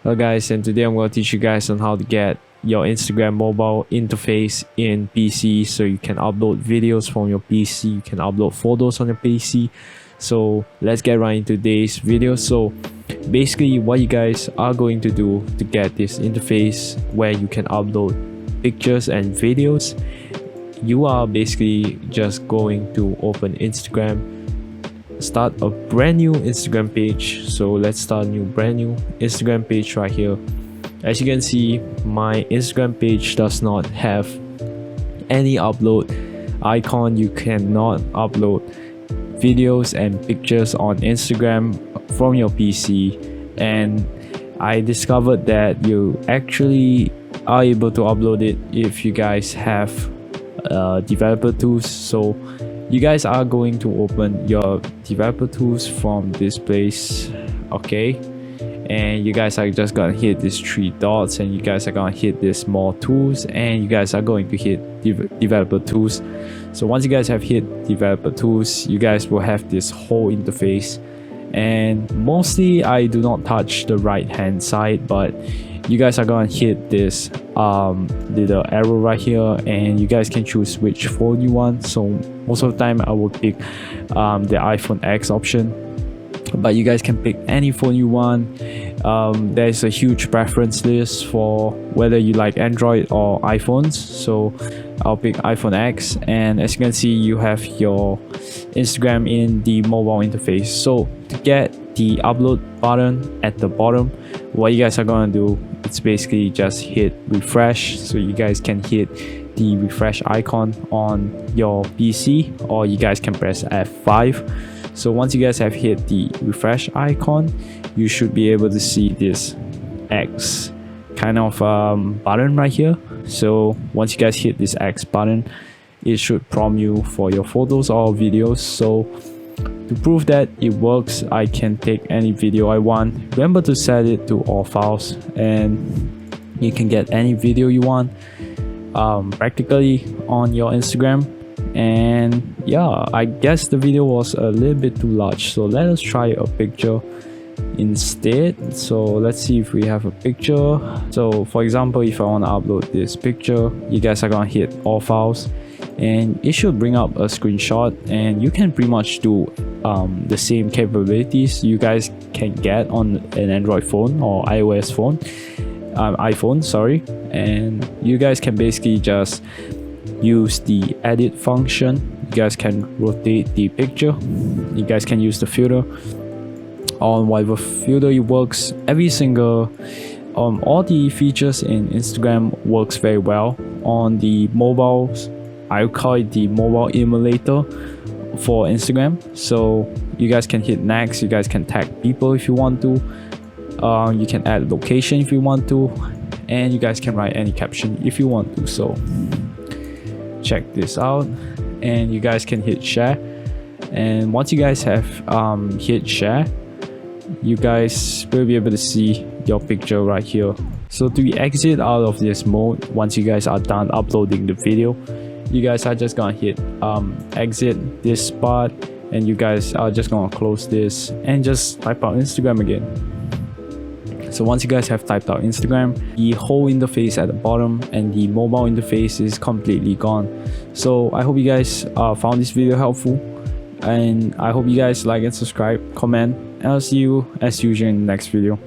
Hello guys, and today I'm going to teach you guys on how to get your Instagram mobile interface in PC so you can upload videos from your PC, you can upload photos on your PC. So let's get right into today's video. So basically what you guys are going to do to get this interface where you can upload pictures and videos, you are basically just going to open Instagram, start a brand new Instagram page. So let's start a brand new Instagram page right here. As you can see, my Instagram page does not have any upload icon. You cannot upload videos and pictures on Instagram from your PC, and I discovered that you actually are able to upload it if you guys have developer tools. So you guys are going to open your developer tools from this place, okay, and you guys are just gonna hit these three dots, and you guys are gonna hit this more tools, and you guys are going to hit developer tools. So once you guys have hit developer tools, you guys will have this whole interface, and mostly I do not touch the right hand side, but you guys are gonna hit this little arrow right here, and you guys can choose which phone you want. So most of the time I will pick the iPhone X option, but you guys can pick any phone you want. There's a huge preference list for whether you like Android or iPhones, so I'll pick iPhone X. And as you can see, you have your Instagram in the mobile interface. So to get the upload button at the bottom, what you guys are gonna do, it's basically just hit refresh. So you guys can hit the refresh icon on your PC, or you guys can press F5. So once you guys have hit the refresh icon, you should be able to see this X kind of button right here. So once you guys hit this X button, it should prompt you for your photos or videos. So to prove that it works, I can take any video I want. Remember to set it to all files, and you can get any video you want practically on your Instagram. And yeah, I guess the video was a little bit too large, so let us try a picture instead. So let's see if we have a picture. So for example, if I want to upload this picture, you guys are gonna hit all files, and it should bring up a screenshot, and you can pretty much do the same capabilities you guys can get on an Android phone or iOS phone, iPhone, sorry. And you guys can basically just use the edit function. You guys can rotate the picture, you guys can use the filter on whatever filter it works. Every single all the features in Instagram works very well on the mobiles. I call it the mobile emulator for Instagram. So you guys can hit next, you guys can tag people if you want to, you can add location if you want to, and you guys can write any caption if you want to. So check this out, and you guys can hit share. And once you guys have hit share, you guys will be able to see your picture right here. So to exit out of this mode, once you guys are done uploading the video, you guys are just gonna hit exit this spot, and you guys are just gonna close this and just type out Instagram again. So once you guys have typed out Instagram, the whole interface at the bottom and the mobile interface is completely gone. So I hope you guys found this video helpful, and I hope you guys like and subscribe, comment, and I'll see you as usual in the next video.